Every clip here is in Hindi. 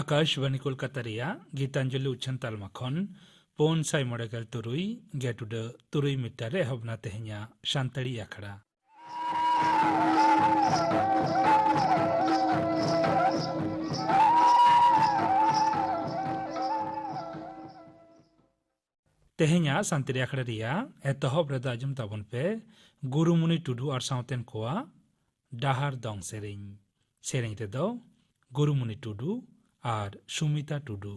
आकाशबानी कोलकाता रिया गीतांजलि उछन तालमा खन पौन साई मोड़ेगल तुरुई गेटुड तुरुई मीटर एहबना तेहኛ सानताड़ी आखड़ा तेहኛ सानताड़ी आखड़ा रिया एतहब रेदा आजम ताबन पे गुरुमुनि टुडू और सावतेन कोआ डाहार दंग सेरेñ सेरेñ रेदो गुरुमुनि टुडू और सुमिता टुडू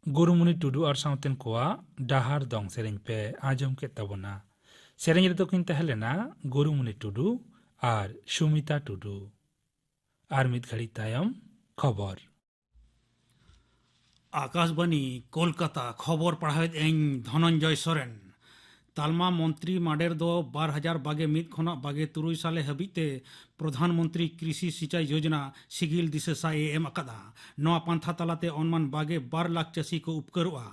गुरुमुनि टुडू और सावतेन कोआ डाहार दंग सेरेñ पे आजम के तबना सेरेñ रे किन तहलेना गुरुमुनि टुडू और सुमिता टुडू और मिद घड़ी तायम खबर आकाशबानी कोलकाता खबर पढ़ावेद एñ धनंजय सोरेन तालमा मंत्री माडेर दो 2021 खना 23 साले हबीते ᱯᱨᱚᱫᱷᱟᱱᱢᱚᱱᱛᱨᱤ ᱠᱨᱤᱥᱤ ᱥᱤᱸᱪᱟᱭ ᱡᱳᱡᱚᱱᱟ ᱥᱤᱜᱤᱞ ᱫᱤᱥᱟᱹ ᱥᱟᱭ ᱮᱢ ᱟᱠᱟᱫᱟ᱾ ᱱᱚᱣᱟ ᱯᱟᱱᱛᱷᱟ ᱛᱟᱞᱟᱛᱮ ᱚᱱᱢᱟᱱ 22 ᱞᱟᱠᱷ ᱪᱟᱹᱥᱤ ᱠᱚ ᱩᱯᱠᱟᱹᱨᱚᱜᱼᱟ᱾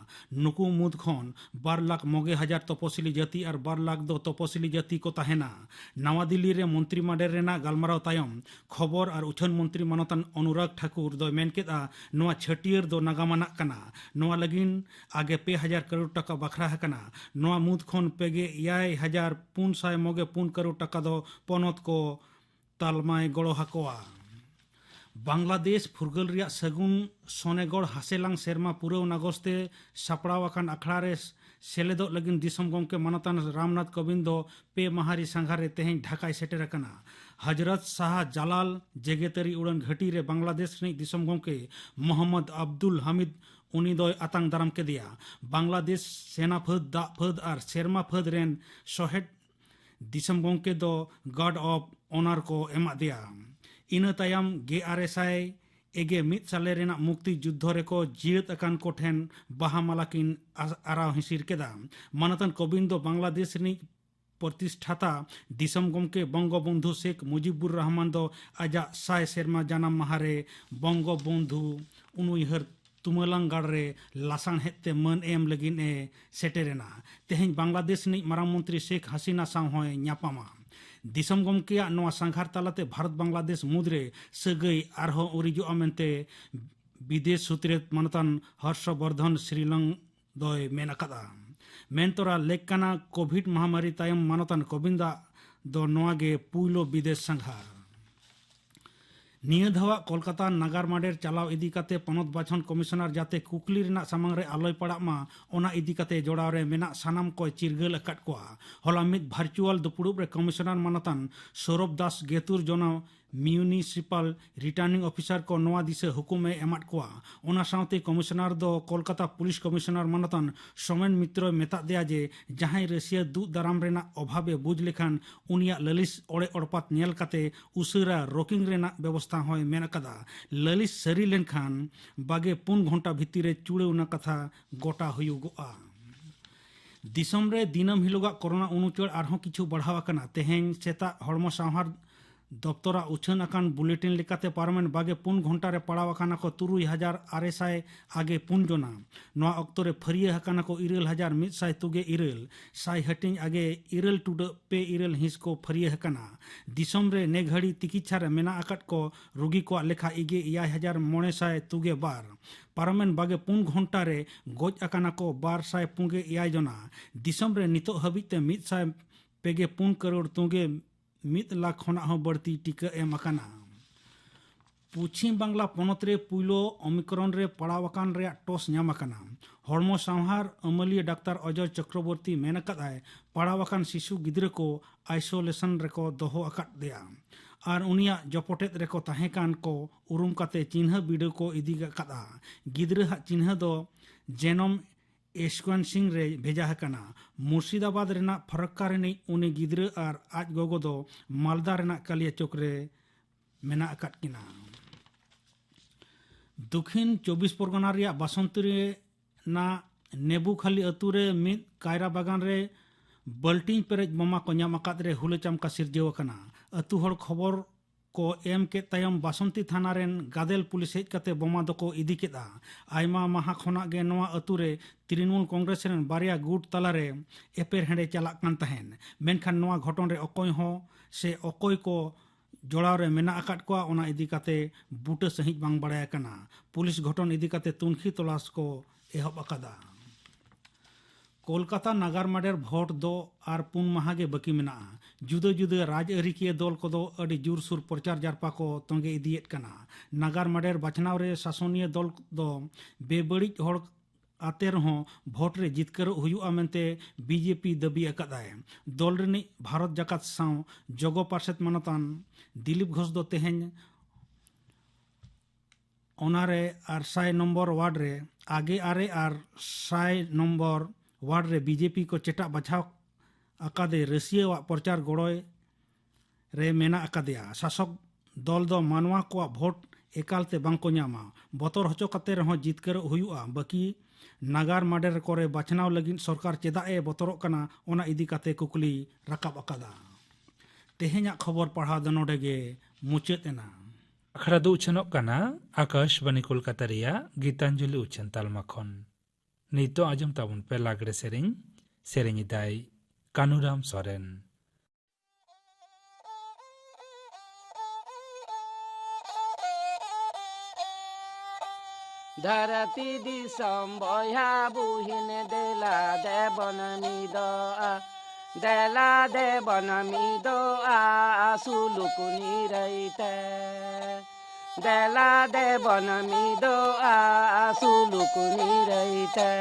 ᱱᱩᱠᱩ ᱢᱩᱫᱽ ᱠᱷᱚᱱ 2,90,000 ᱛᱚᱯᱚᱥᱤᱞᱤ ᱡᱟᱹᱛᱤ ᱟᱨ 2 ᱞᱟᱠᱷ ᱫᱚ ᱛᱚᱯᱚᱥᱤᱞᱤ ᱡᱟᱹᱛᱤ ᱠᱚ ᱛᱟᱦᱮᱱᱟ᱾ ᱱᱟᱣᱟ ᱫᱤল্ᱞᱤ ᱨᱮ ᱢᱚᱱᱛᱨᱤ ᱢᱚᱸᱰᱚᱞ ᱨᱮᱱᱟᱜ ᱜᱟᱞᱢᱟᱨᱟᱣ ᱛᱟᱭᱚᱢ ᱠᱷᱚᱵᱚᱨ ᱟᱨ ᱩᱪᱷᱟᱹᱱ ᱢᱚᱱᱛᱨᱤ ᱢᱟᱱᱚᱛᱟᱱ ᱚᱱᱩᱨᱟᱜᱽ ᱴᱷᱟᱠᱩᱨ ᱫᱚᱭ ᱢᱮᱱ ᱠᱮᱫᱟ ᱱᱚᱣᱟ ᱪᱷᱟᱹᱴᱭᱟᱹᱨ ᱫᱚ ᱱᱟᱜᱟᱢᱟᱱᱟᱜ ᱠᱟᱱᱟ᱾ ᱱᱚᱣᱟ ᱞᱟᱹᱜᱤᱫ ᱟᱜᱮ 2,000 ᱠᱟᱨᱳᱲ ᱴᱟᱠᱟ ᱵᱟᱠᱷᱨᱟ ᱟᱠᱟᱱᱟ᱾ ᱱᱚᱣᱟ ᱢᱩᱫᱽ ᱠᱷᱚᱱ 54,494 ᱠᱟᱨᱳᱲ ᱴᱟᱠᱟ ᱫᱚ ᱯᱚᱱᱚᱛ ᱠᱚ ᱛᱟᱞᱢᱟᱭ ᱜᱚᱲᱚ ᱟᱠᱚᱣᱟ᱾ ᱵᱟᱝᱞᱟᱫᱮশ ᱯᱷᱩᱨᱜᱟᱹᱞ ᱨᱮᱭᱟᱜ ᱥᱟᱹᱜᱩᱱ ᱥᱚᱱᱮᱜᱚᱲ ᱦᱟᱥᱮᱞᱟᱝ ᱥᱮᱨᱢᱟ ᱯᱩᱨᱟᱹᱣ ᱱᱟᱜᱚᱥᱛᱮ ᱥᱟᱯᱲᱟᱣ ᱟᱠᱟᱱ ᱟᱠᱷᱲᱟ ᱨᱮ ᱥᱮᱞᱮᱫᱚᱜ ᱞᱟᱹᱜᱤᱫ ᱫᱤᱥᱚᱢ ᱜᱚᱢᱠᱮ ᱢᱟᱱᱚᱛᱟᱱ ᱨᱟᱢᱱᱟᱛᱷ ᱠᱳᱵᱤᱱᱫ ᱫᱚ 2 ᱢᱟᱦᱟᱨᱤ ᱥᱟᱸᱜᱷᱟᱨ ᱨᱮ ᱛᱮᱦᱮᱧ ᱰᱷᱟᱠᱟᱭ ᱥᱮᱴᱮᱨ ᱟᱠᱟᱱᱟ᱾ ᱦᱚᱡᱨᱚᱛ ᱥᱟᱦ ᱡᱟᱞᱟᱞ ᱡᱮᱜᱮᱛᱟᱹᱨᱤ ᱩᱰᱟᱹᱱ ᱜᱷᱟᱹᱴᱤ ᱨᱮ ᱵᱟᱝᱞᱟᱫᱮশ ᱨᱤᱱᱤᱡ ᱫᱤᱥᱚᱢ ᱜᱚᱢᱠᱮ ᱢᱚᱦᱚᱢᱢᱚᱫ ᱟᱵᱫᱩᱞ ᱦᱟᱢᱤᱫ ᱩᱱᱤ ᱫᱚᱭ ᱟᱛᱟᱝ ᱫᱟᱨᱟᱢ ᱠᱮᱫᱮᱭᱟ᱾ ᱵᱟᱝᱞᱟᱫᱮশ ᱥᱮᱱᱟ ᱯᱷᱟᱹᱫ, ᱫᱟᱜ ᱯᱷᱟᱹᱫ ᱟᱨ ᱥᱮᱨᱢᱟ ᱯᱷᱟᱹᱫ ᱨᱮᱱ ᱥᱚᱦᱮᱫ ᱫᱤᱥᱚᱢ ᱜᱚᱢᱠᱮ ᱫᱚ ᱜᱟᱨᱰ ᱚᱯᱷ ᱚᱱᱟᱨ ᱠᱚ ᱮᱢᱟᱫᱮᱭᱟ᱾ ᱤᱱᱟᱹ ᱛᱟᱭᱚᱢ 1991 ᱥᱟᱞᱮ ᱨᱮᱱᱟᱜ ᱢᱩᱠᱛᱤ ᱡᱩᱫᱽᱫᱷᱚ ᱨᱮᱠᱚ ᱡᱤᱭᱟᱹᱛ ᱟᱠᱟᱱ ᱠᱚ ᱴᱷᱮᱱ ᱵᱟᱦᱟ ᱢᱟᱞᱟ ᱠᱤᱱ ᱟᱨᱟᱣ ᱦᱤᱥᱤᱨ ᱠᱮᱫᱟ᱾ ᱢᱟᱱᱚᱛᱟᱱ ᱠᱳᱵᱤᱱᱫ ᱫᱚ ᱵᱟᱝᱞᱟᱫᱮশ ᱨᱤᱱᱤᱡ ᱯᱨᱚᱛᱤᱥᱴᱷᱟᱛᱟ ᱫᱤᱥᱚᱢ ᱜᱚᱢᱠᱮ ᱵᱚᱝᱜᱚᱵᱚᱱᱫᱷᱩ ᱥᱮᱠ ᱢᱩᱡᱤᱵᱩᱨ ᱨᱚᱦᱢᱟᱱ ᱫᱚ ᱟᱡᱟᱜ 100 ᱥᱮᱨᱢᱟ ᱡᱟᱱᱟᱢ ᱢᱟᱦᱟᱨᱮ ᱵᱚᱝᱜᱚᱵᱚᱱᱫᱷᱩ ᱩᱱᱩᱭᱦᱟᱹᱨ ᱛᱩᱢᱟᱹᱞᱟᱝ ᱜᱟᱲ ᱨᱮ ᱞᱟᱥᱟᱬᱦᱮᱫ ᱛᱮ ᱢᱟᱹᱱ ᱮᱢ ᱞᱟᱹᱜᱤᱫ ᱮ ᱥᱮᱴᱮᱨᱮᱱᱟ᱾ ᱛᱮᱦᱮᱧ ᱵᱟᱝᱞᱟᱫᱮশ ᱨᱤᱱᱤᱡ ᱢᱟᱨᱟᱝ ᱢᱚᱱᱛᱨᱤ ᱥᱮᱠ ᱦᱟᱥᱤᱱᱟ ᱥᱟᱶ ᱦᱚᱸᱭ ᱧᱟᱯᱟᱢᱟ᱾ ᱫᱤᱥᱚᱢ ᱜᱚᱢᱠᱮᱭᱟᱜ ᱱᱚᱣᱟ ᱥᱟᱸᱜᱷᱟᱨ ᱛᱟᱞᱟᱛᱮ ᱵᱷᱟᱨᱚᱛ ᱵᱟᱝᱞᱟᱫᱮশ ᱢᱩᱫᱽᱨᱮ ᱥᱟᱹᱜᱟᱹᱭ ᱟᱨᱦᱚᱸ ᱩᱨᱤᱡᱚᱜᱼᱟ ᱢᱮᱱᱛᱮ ᱵᱤᱫᱮᱥ ᱥᱩᱛᱨᱮᱫ ᱢᱟᱱᱚᱛᱟᱱ ᱦᱚᱨᱥᱚᱵᱚᱨᱫᱷᱚᱱ ᱥᱨᱤᱞᱚᱝ ᱫᱚᱭ ᱢᱮᱱ ᱟᱠᱟᱫᱟ᱾ ᱢᱮᱱ ᱛᱚᱨᱟ ᱞᱮᱠ ᱠᱟᱱᱟ ᱠᱳᱵᱷᱤᱰ ᱢᱚᱦᱟᱢᱟᱨᱤ ᱛᱟᱭᱚᱢ ᱢᱟᱱᱚᱛᱟᱱ ᱠᱳᱵᱤᱱᱫᱟᱜ ᱫᱚ ᱱᱚᱣᱟ ᱜᱮ ᱯᱩᱭᱞᱳ ᱵᱤᱫᱮᱥ ᱥᱟᱸᱜᱷᱟᱨ᱾ ᱱᱤᱭᱟᱹ ᱫᱷᱟᱣᱟᱜ ᱠᱳᱞᱠᱟᱛᱟ ᱱᱟᱜᱟᱨ ᱢᱟᱰᱮᱨ ᱪᱟᱞᱟᱣ ᱤᱫᱤ ᱠᱟᱛᱮ ᱯᱚᱱᱚᱛ ᱵᱟᱪᱷᱚᱱ ᱠᱚᱢᱤশনার ᱡᱟᱛᱮ ᱠᱩᱠᱞᱤ ᱨᱮᱱᱟᱜ ᱥᱟᱢᱟᱝ ᱨᱮ ᱟᱞᱚᱭ ᱯᱟᱲᱟᱜ ᱢᱟ ᱚᱱᱟ ᱤᱫᱤ ᱠᱟᱛᱮ ᱡᱚᱲᱟᱣ ᱨᱮ ᱢᱮᱱᱟᱜ ᱥᱟᱱᱟᱢ ᱠᱚᱭ ᱪᱤᱨᱜᱟᱹᱞ ᱟᱠᱟᱫ ᱠᱚᱣᱟ᱾ ᱦᱚᱞᱟ ᱢᱤᱫ ᱵᱷᱟᱨᱪᱩᱭᱟᱞ ᱫᱩᱯᱲᱩᱵ ᱨᱮ ᱠᱚᱢᱤশনার ᱢᱟᱱᱚᱛᱟᱱ ᱥᱚᱨᱚᱵ ᱫᱟᱥ ᱜᱮᱛᱩᱨ ᱡᱚᱱᱟ মিউনিসিপাল রিটার্নিং অফিসার কো নোয়া দিশে হুকুমে এমাট কোয়া। ওনা সাথে কমিশনার দো কলকাতা পুলিশ কমিশনার মানতান সোমেন মিত্র মেতা দেয়া যে জাহাই রাশিয়া দু দারাম রেনা অভাবে বুঝ লেখান উনিয়া ললিস ওড়ে ওড়পাত নেল কাতে উসুরা রোকিং রেনা ব্যবস্থা হয় মেন আকাদা। ললিস সারি লেনখান 24 ঘন্টা ভিতরে চুড়েউনা কথা গোটা হুᱭᱩᱜᱚᱜᱼᱟ। दिसम रे दिनम हिलोगा कोरोना उनुचड़ आरहों किछु बढ़ाव आकना। तेहें सेता हड़मो सावहार दफ्तरा उछाᱹᱱ आकान बुलेटिन लेकाते पारमेन 24 घंटा रे पड़ाव आकाना को 3,900 आगे 5 जना। नोआ ऑक्तो रे फरिया आकाना को 9,129 साई हटिंग आगे 9.2 हिंस को फरिया आकाना। दिसम रे ने घड़ी तिकिच्छा रे मेना आकाट को रोगी को लेखा इगे 9,932 पारमेन 24 घंटा रे गोज आकाना को 258 जना। दिसम रे नितो हबिते 154 करोड़ तुगे 1 लाख खना हो बढ़ती टीका एम आकाना। पश्चिम बांग्ला पनत रे पुइलो ओमिक्रॉन रे पड़ावाकान रे टोस ᱧᱟᱢ आकाना। हड़मो सावहार अमलिया डाक्तार अजय चक्रवर्ती मेन आकादाय पड़ावाकान शिशु गिद्रा को आइसोलेशन रेको दोहो आकाद देया और उनिया जपटेद रेको ताहेकान को उरुम काते चिन्ह बिडो को इदी आकादा। गिद्रा हा चिन्ह दो जेनोम एस्क्वेंसिंग रे भेजा हकना। मुर्शिदाबाद रेना फरक्का रेनी उनी गिद्रा और आज गोगो दो मालदा रेना कालिया चौक रे मेना आकाद किना। दक्षिण 24 परगना रिया बासंतरी ना नेबुखाली अतु रे मिद कायरा बागान रे बल्टिंग पेरेज बोमा को ᱧᱟᱢ आकाद रे हुलेचामका सिरजेव आकना। अतु हर खबर को एम के तायम बासंती थाना रेन गादेल पुलिस हेज काते बोमा दको इदी केदा। आयमा माहा खना गे नोआ अतु रे तृणमूल कांग्रेस रेन बारिया गुट तला रे एपेर हेंडे चलाक कान तहेन। मेनखान नोआ घटन रे अकय हो से अकय को जोड़ाव रे मेना आकाट कोआ ओना इदी काते बूटा सहित बांग बाड़ाय आकना। पुलिस घटन इदी काते तुनखी तलाश को एहब आकादा। कोलकाता नागार माडेर भोट दो और 4 माह गे बाकी मेना। जुदा जुदा राजआरिकिया दल को दो अड़ी जोरसुर प्रचार जारपा को तोंगे इदियेत कना। नागार माडेर बाछनाव रे शासनीय दल दो बेबड़िज हड़ आते रहो भोट रे जितकर हुयुआ मेनते बीजेपी दाबी आकादाय। दल रिनी भारत जाकात साव जगो पार्षद मानतान दिलीप घोष दो तेहें ओनारे और 100 नंबर वार्ड रे आगे आरे और 100 नंबर वार्ड रे बीजेपी को चेटा बचाव आकादे रसिया प्रचार गड़ोय रे मेना आकादेया। शासक दल दो मानवा को भोट एकालते बांको ᱧᱟᱢᱟ। बतर हचो काते रहो जितकर हुयुआ। बाकी नागार माडेर कोरे बाछनाव लगिन सरकार चेदा ए बतरोग कना ओना इदी काते कुकली राकाब आकादा। तेहेᱧाᱜ खबर पढ़ाव दो नोडे गे मुचाद एना। आखड़ा दो उछनोग काना आकाशबानी कोलकाता रिया गीतांजलि उछन तालमा खन। नितो आजम ताबुन पे लागड़े सेरेኝ दाई कानुराम सोरेन। धरती दिसम बया बुहिन देला देवन मिदो आ सुलुकुनी रैते देला देवन मिदो आ सुलुकुनी रैते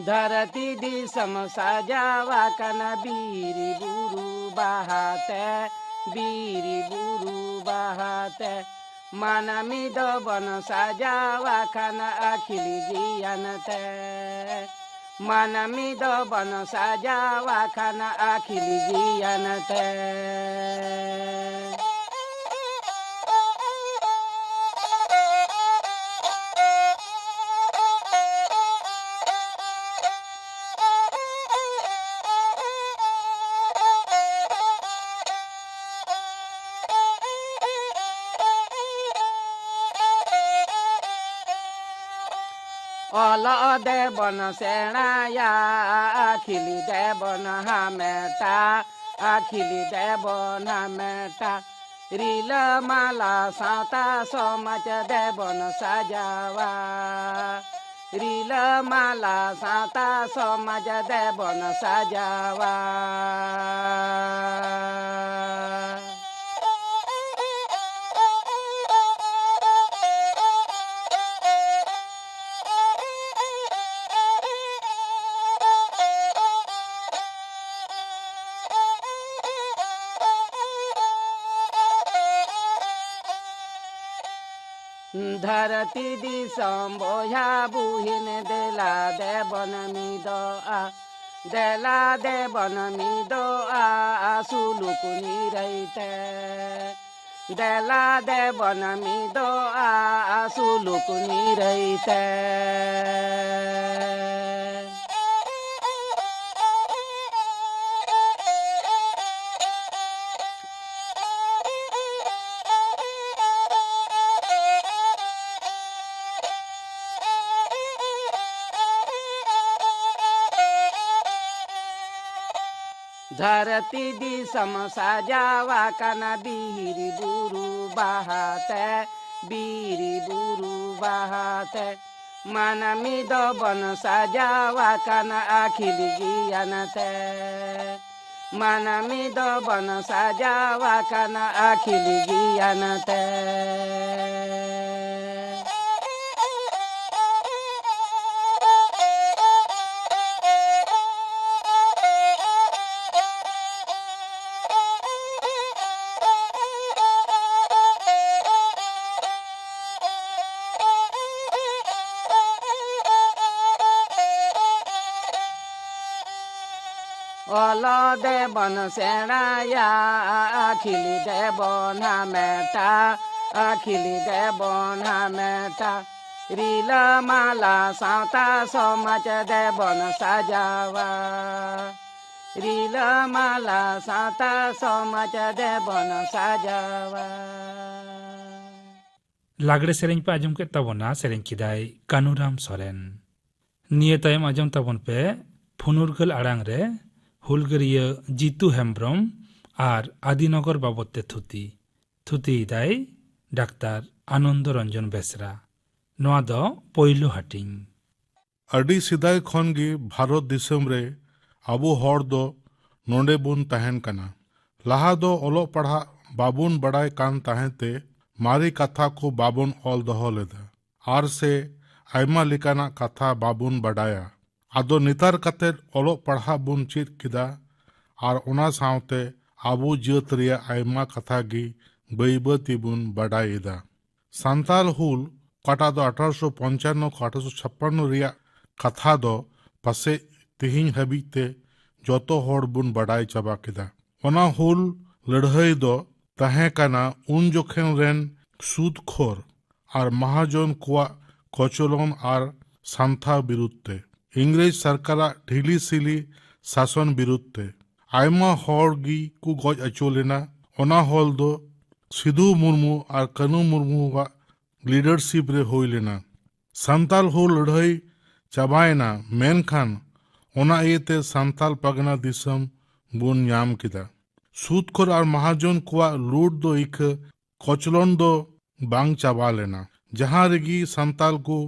धरती दिसम सजावा कन बीरी बुरु बहाते मन मिद बन सजावा कन अखिली जियनते मन मिद बन सजावा कन अखिली जियनते ओल देवन सेणाया अखिली देवन हमेटा रील माला साता समाज देवन सजावा रील माला साता समाज देवन सजावा धरती दिसम बोया बुहिन देला देवन मिदो आ सुलुकुनी रैते देला देवन मिदो आ सुलुकुनी रैते धरती दिसम सजावा कन बीरी बुरु बहाते मन मिद बन सजावा कन अखिली जियनते मन मिद बन सजावा कन अखिली जियनते ओल देवन सेणाया अखिली देवन हमेटा रील माला साता समाज देवन सजावा रील माला साता समाज देवन सजावा। लागड़े सेरेኝ पे आजम के तबना सेरेኝ किदाई कानुराम सोरेन। निये तायम आजम तबन पे फुनुरगल आरांग रे हुलगरिया जितु हेम्ब्रम और आदिनगर बाबदते थुती दाई डाक्तार आनंद रंजन बेसरा। नोआ दो पोइलो हाटिंग। अडी सिदाय खन गे भारत दिसम रे अबो हर दो नोंडे बुन तहन कना। लहा दो ओलो पढ़ा बाबुन बड़ाय कान तहते मारी कथा को बाबुन ऑल दहो लेदा आर से आयमा लिकाना कथा बाबुन बड़ाया। आदो नितार कते ओलो पढ़ा बुन चीत किदा और उना सावते आबू जियत रिया आयमा कथा गी बैबती बुन बड़ाईदा। सांताल हुल ᱚᱠᱟᱴᱟᱜ ᱫᱚ 1855 ᱠᱷᱚᱱ 1856 ᱨᱮᱭᱟᱜ ᱠᱟᱛᱷᱟ ᱫᱚ ᱯᱟᱥᱮ ᱛᱮᱦᱮᱧ ᱦᱟᱹᱵᱤᱡ ᱛᱮ ᱡᱚᱛᱚ ᱦᱚᱲ ᱵᱚᱱ ᱵᱟᱰᱟᱭ ᱪᱟᱵᱟ ᱠᱮᱫᱟ। ᱚᱱᱟ ᱦᱩᱞ ᱞᱟᱹᱲᱦᱟᱹᱭ ᱫᱚ ᱛᱟᱦᱮᱸ ᱠᱟᱱᱟ ᱩᱱ ᱡᱚᱠᱷᱮᱱ ᱨᱮᱱ ᱥᱩᱫᱽᱠᱷᱳᱨ ᱟᱨ ᱢᱟᱦᱟᱡᱚᱱ ᱠᱚᱣᱟᱜ ᱠᱚᱪᱞᱚᱱ ᱟᱨ ᱥᱟᱱᱛᱷᱟ ᱵᱤᱨᱩᱫᱽ ᱛᱮ, ᱤᱝᱨᱮᱡᱽ ᱥᱚᱨᱠᱟᱨᱟᱜ ᱰᱷᱤᱞᱤ ᱥᱤᱞᱤ ᱥᱟᱥᱚᱱ ᱵᱤᱨᱩᱫᱽ ᱛᱮ। ᱟᱭᱢᱟ ᱦᱚᱲ ᱜᱮ ᱠᱚ ᱜᱚᱡ ᱟᱹᱪᱩ ᱞᱮᱱᱟ। ᱚᱱᱟ ᱦᱚᱞ ᱫᱚ ᱥᱤᱫᱷᱩ ᱢᱩᱨᱢᱩ ᱟᱨ ᱠᱟᱹᱱᱩ ᱢᱩᱨᱢᱩᱣᱟᱜ ᱞᱤᱰᱟᱨᱥᱤᱯ ᱨᱮ ᱦᱩᱭ ᱞᱮᱱᱟ। ᱥᱟᱱᱛᱟᱞ ᱦᱩᱞ ᱞᱟᱹᱲᱦᱟᱹᱭ ᱪᱟᱵᱟᱭᱮᱱᱟ, ᱢᱮᱱᱠᱷᱟᱱ ᱚᱱᱟ ᱤᱭᱟᱹᱛᱮ ᱥᱟᱱᱛᱟᱞ ᱯᱟᱨᱜᱟᱱᱟ ᱫᱤᱥᱚᱢ ᱵᱚᱱ ᱧᱟᱢ ᱠᱮᱫᱟ। ᱥᱩᱫᱽᱠᱷᱳᱨ ᱟᱨ ᱢᱟᱦᱟᱡᱚᱱ ᱠᱚᱣᱟᱜ ᱞᱩᱴ ᱫᱚ ᱤᱠᱷᱟᱹ ᱠᱚᱪᱞᱚᱱ ᱫᱚ ᱵᱟᱝ ᱪᱟᱵᱟ ᱞᱮᱱᱟ। ᱡᱟᱦᱟᱸ ᱨᱮᱜᱮ ᱥᱟᱱᱛᱟᱞ ᱠᱚ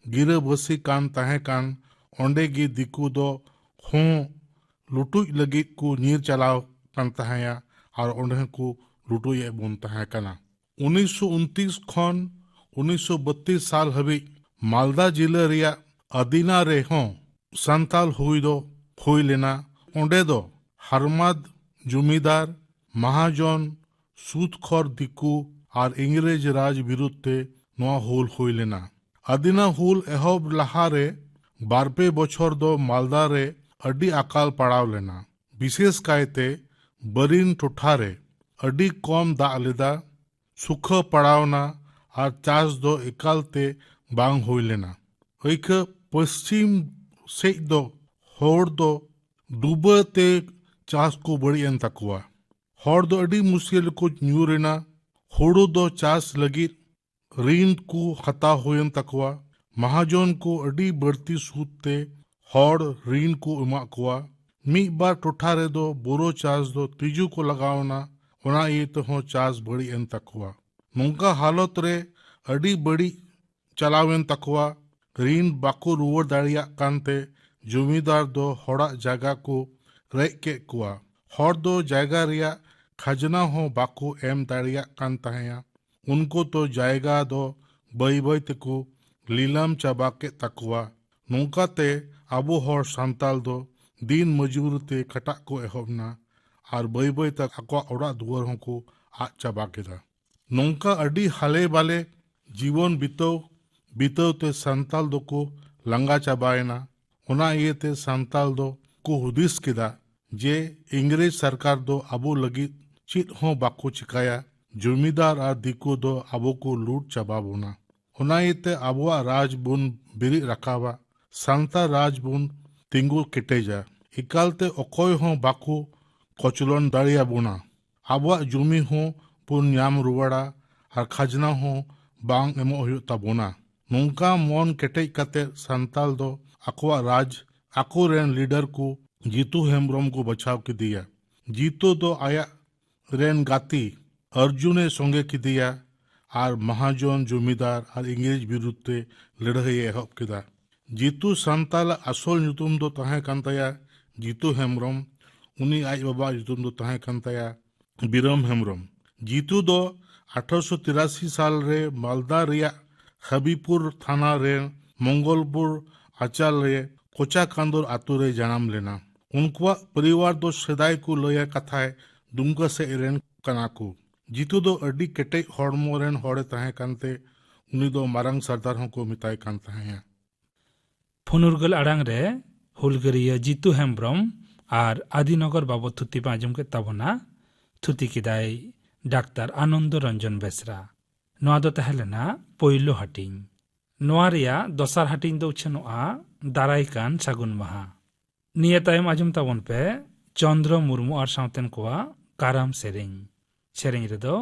ᱜᱤᱨᱟᱹᱵᱟᱹᱥᱤ ᱠᱟᱱ ᱛᱟᱦᱮᱸ ᱠᱟᱱ, ᱚᱸᱰᱮ ᱜᱮ ᱫᱤᱠᱩ ᱫᱚ ᱦᱚᱸ ᱞᱩᱴᱩᱡ ᱞᱟᱹᱜᱤᱫ ᱠᱚ ᱧᱤᱨ ᱪᱟᱞᱟᱣ ᱠᱟᱱ ᱛᱟᱦᱮᱸᱭᱟ ᱟᱨ ᱚᱸᱰᱮ ᱦᱚᱸᱠᱚ ᱞᱩᱴᱩᱡ ᱮᱫ ᱵᱚᱱ ᱛᱟᱦᱮᱸ ᱠᱟᱱᱟ। 1929 ᱠᱷᱚᱱ 1932 ᱥᱟᱞ ᱦᱟᱹᱵᱤᱡ ᱢᱟᱞᱫᱟ ᱡᱤᱞᱟᱹ ᱨᱮᱭᱟᱜ ᱟᱹᱫᱤᱱᱟ ᱨᱮᱦᱚᱸ ᱥᱟᱱᱛᱟᱞ ᱦᱩᱭ ᱫᱚ ᱦᱩᱭ ᱞᱮᱱᱟ। ᱚᱸᱰᱮ ᱫᱚ ᱦᱟᱨᱢᱟᱫ ᱡᱚᱢᱤᱫᱟর, মহাজন, সুদখোর দিকু আর ইংরেজ রাজ বিরুদ্ধে নয়া হুল হই লেনা। আদিনা হুল এহব লাহারে বারপে বছর দো মালদা রে আডি আকাল পড়াও লেনা। বিশেষ কায়তে বরিন টোঠারে আডি কম দাগ লেদা, সুখা পড়াওনা আর চাষ দো একালতে বাং হই লেনা। ঐখা পশ্চিম সেজ দো হড় দো ডুবাতে চাষ को बड़ी एन तकवा। हर दो अडी मुश्किल को न्यूरेना। हुड़ू दो चाष लगित ऋण को हता होयन तकवा। महाजन को अडी बढ़ती सूद ते हर ऋण को एमा कुआ। मी बार टोठा रे दो बोरो चाष दो तीजू को लगावना, ओना ये तो हो चाष बड़ी एन तकवा। नोंका हालत रे अडी बड़ी चलावेन तकवा। ऋण बाको रुवर दाड़िया कानते जमीदार दो हड़ा जागा को रेज के कुआ। हर दो जायगा रिया खजना हो बाको एम दाड़िया कान तहया। उनको तो जायगा दो बई बई तको लीलाम चाबा के तकवा। नौकाते आबो हर सांताल दो दिन मजूर ते खटा को एहबना और बई बई तक आको ओड़ा दुआर हों को आ चाबा केदा। नौका अडी हाले बाले जीवन बितव ते सांताल दो को लंगा चाबायना। ओना ये ते सांताल दो को हुदिस केदा जे इंग्रेज सरकार दो आबो लगित चित हों बाको चिकाया। जमीदार और दिको दो आबो को लूट चाबा बोना। ओना इते आबोआ राज बुन बिरी रखावा, सांता राज बुन तिंगु केटेजा। इकालते अकोय हों बाको कचलन दाड़िया बोना। आबोआ जुमी हों पुन न्याम रुवाड़ा और खजना हों बांग एमो हुयुग ताबोना। नौका मन केटेज कते सांताल दो अकोआ राज आको रेन लीडर को जीतू हेम्ब्रम को बचाव की दिया। जीतू दो आया रेन गाती अर्जुने संगे की दिया और महाजन जमीदार और इंग्रेज विरुद्धे लड़ाई एहब केदा। जीतू सांताल असल ᱧᱩᱛᱩᱢ दो तहें कान ताया जीतू हेम्ब्रम। उनी आज बाबा ᱧᱩᱛᱩᱢ दो तहें कान ताया बिरम हेम्ब्रम। जीतू दो 1883 साल रे मालदा रिया हबीपुर थाना रे मंगलपुर आचाल रे कोचा कांदोर आतु रे जन्म लेना। उनकुआ परिवार दो सदाय को लया कथाए दुमका से रेन कना को। जीतू दो अडी केटेज हड़मो रेन हड़े तहें कानते उनी दो मारंग सरदार हों को मिताय कान तहें। फुनुरगल आड़ांग रे हुलगरिया जीतू हेम्ब्रम और आदिनगर बाबद थुति पाजम के तबना थुति किदाय डाक्तार आनंद रंजन बेसरा। नोआ दो तहलेना पोइलो हटिंग। नोआ रिया दोसार हटिंग दो उछनोआ दाराय कान सगुन महा। निया तायम आजम ताबन पे चंद्र मुर्मू और सावतेन कोआ काराम सेरेंग रेदो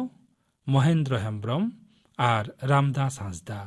महेंद्र हेम्ब्रम और रामदास हांसदा।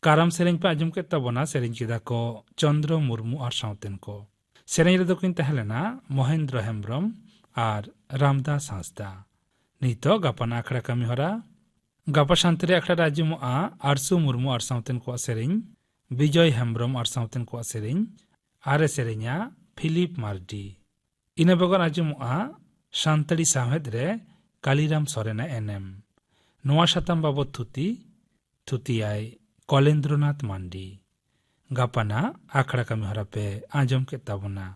ᱠᱟᱨᱟᱢ ᱥᱮᱨᱮᱧ ᱯᱮ ᱟᱸᱡᱚᱢ ᱠᱮᱫ ᱛᱟᱵᱚᱱᱟ ᱥᱮᱨᱮᱧ ᱠᱮᱫᱟ ᱠᱚ ᱪᱚᱱᱫᱨᱚ ᱢᱩᱨᱢᱩ ᱟᱨ ᱥᱟᱶᱛᱮᱱ ᱠᱚ ᱥᱮᱨᱮᱧ ᱨᱮᱫᱚ ᱠᱤᱱ ᱛᱟᱦᱮᱸ ᱞᱮᱱᱟ ᱢᱚᱦᱮᱱᱫᱨᱚ ᱦᱮᱢᱵᱨᱚᱢ ᱟᱨ ᱨᱟᱢᱫᱟᱥ ᱦᱟᱸᱥᱫᱟ᱾ ᱱᱤᱛᱚᱜ ᱜᱟᱯᱟᱱᱟᱜ ᱟᱠᱷᱲᱟ ᱠᱟᱹᱢᱤ ᱦᱚᱨᱟ ᱜᱟᱯᱟ ᱥᱟᱱᱛᱟᱲᱤ ᱟᱠᱷᱲᱟ ᱨᱮ ᱟᱸᱡᱚᱢᱚᱜᱼᱟ ᱟᱨᱥᱩ ᱢᱩᱨᱢᱩ ᱟᱨ ᱥᱟᱶᱛᱮᱱ ᱠᱚᱣᱟᱜ ᱥᱮᱨᱮᱧ, ᱵᱤᱡᱚᱭ ᱦᱮᱢᱵᱨᱚᱢ ᱟᱨ ᱥᱟᱶᱛᱮᱱ ᱠᱚᱣᱟᱜ ᱥᱮᱨᱮᱧ ᱟᱨᱮ ᱥᱮᱨᱮᱧᱟ ᱯᱷᱤᱞᱤᱯ ᱢᱟᱨᱰᱤ᱾ ᱤᱱᱟᱹ ᱵᱮᱜᱚᱨ ᱟᱸᱡᱚᱢᱚᱜᱼᱟ ᱥᱟᱱᱛᱟᱲᱤ ᱥᱟᱶᱦᱮᱫ ᱨᱮ ᱠᱟᱞᱤᱨᱟᱢ ᱥᱚᱨᱮᱱᱟᱜ ᱮᱱᱮᱢ᱾ ᱱᱚᱣᱟ ᱥᱟᱛᱟᱢ ᱵᱟᱵᱚᱫ ᱛᱷᱩᱛᱤᱭᱟᱭ ᱠᱚᱞᱮᱱᱫᱨᱚᱱᱟᱛᱷ ᱢᱟᱱᱰᱤ᱾ ᱜᱟᱯᱟᱱᱟᱜ ᱟᱠᱷᱲᱟ ᱠᱟᱹᱢᱤ ᱦᱚᱨᱟ ᱯᱮ ᱟᱸᱡᱚᱢ ᱠᱮᱫ ᱛᱟᱵᱚᱱᱟ᱾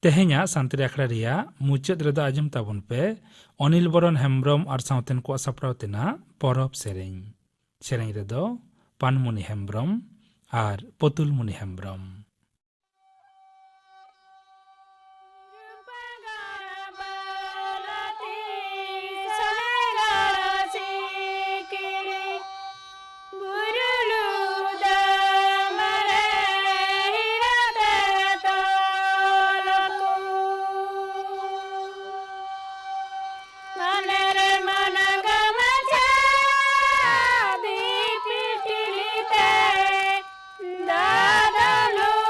ᱛᱮᱦᱮᱧᱟᱜ ᱥᱟᱱᱛᱟᱲᱤ ᱟᱠᱷᱲᱟ ᱨᱮᱭᱟᱜ ᱢᱩᱪᱟᱹᱫ ᱨᱮᱫᱚ ᱟᱸᱡᱚᱢ ᱛᱟᱵᱚᱱ ᱯᱮ ᱚᱱᱤᱞ ᱵᱚᱨᱚᱱ ᱦᱮᱢᱵᱨᱚᱢ ᱟᱨ ᱥᱟᱶᱛᱮᱱ ᱠᱚᱣᱟᱜ ᱥᱟᱯᱲᱟᱣ ᱛᱮᱱᱟᱜ ᱯᱚᱨᱚᱵᱽ ᱥᱮᱨᱮᱧ᱾ ᱥᱮᱨᱮᱧ ᱨᱮᱫᱚ ᱯᱟᱱᱢᱩᱱᱤ ᱦᱮᱢᱵᱨᱚᱢ ᱟᱨ ᱯᱚᱛᱩᱞᱢᱩᱱᱤ ᱦᱮᱢᱵᱨᱚᱢ᱾ Dadalo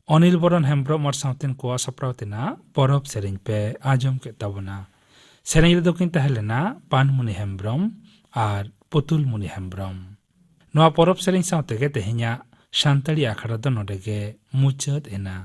अनिल बरन हेम्ब्रम और सावतेन कोआ सप्राव तेना परब सेरें पे आजम के ताबना सेरें रे दोकिन तहलेना पानमुनि हेम्ब्रम और पुतुल मुनि हेम्ब्रम नोआ परब सेरें सावते के तेहिया सान्ताड़ी आखड़ा दो नोडे के मुचाद एना